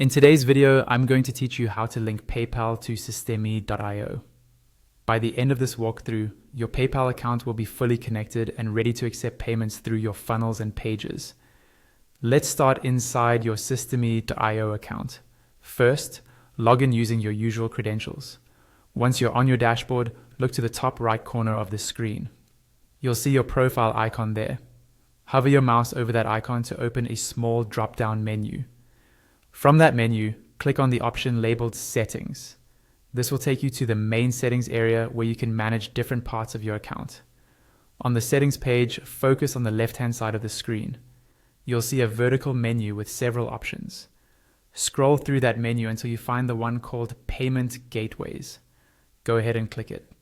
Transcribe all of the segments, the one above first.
In today's video, I'm going to teach you how to link PayPal to Systemi.io. By the end of this walkthrough, your PayPal account will be fully connected and ready to accept payments through your funnels and pages. Let's start inside your Systemi.io account. First, log in using your usual credentials. Once you're on your dashboard, look to the top right corner of the screen. You'll see your profile icon there. Hover your mouse over that icon to open a small drop-down menu. From that menu, click on the option labeled Settings. This will take you to the main settings area where you can manage different parts of your account. On the settings page, focus on the left-hand side of the screen. You'll see a vertical menu with several options. Scroll through that menu until you find the one called Payment Gateways. Go ahead and click it.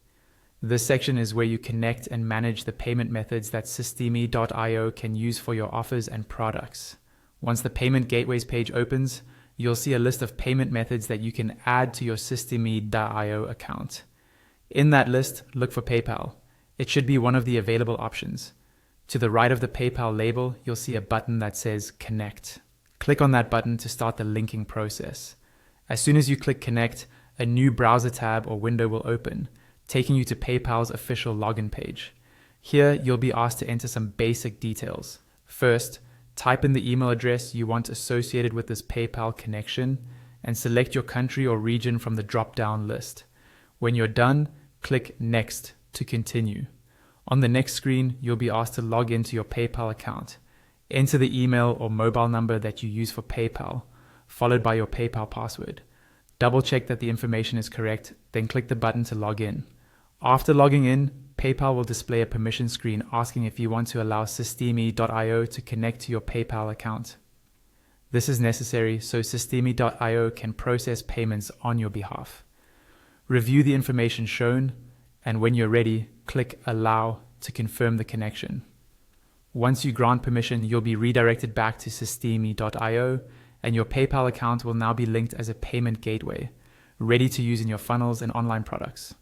This section is where you connect and manage the payment methods that Systemi.io can use for your offers and products. Once the Payment Gateways page opens, you'll see a list of payment methods that you can add to your Systemi.io account. In that list, look for PayPal. It should be one of the available options. To the right of the PayPal label, you'll see a button that says Connect. Click on that button to start the linking process. As soon as you click Connect, a new browser tab or window will open, taking you to PayPal's official login page. Here, you'll be asked to enter some basic details. First, type in the email address you want associated with this PayPal connection and select your country or region from the drop-down list. When you're done, click Next to continue. On the next screen, you'll be asked to log into your PayPal account. Enter the email or mobile number that you use for PayPal, followed by your PayPal password. Double check that the information is correct, then click the button to log in. After logging in, PayPal will display a permission screen asking if you want to allow Systemi.io to connect to your PayPal account. This is necessary so Systemi.io can process payments on your behalf. Review the information shown, and when you're ready, click Allow to confirm the connection. Once you grant permission, you'll be redirected back to Systemi.io, and your PayPal account will now be linked as a payment gateway, ready to use in your funnels and online products.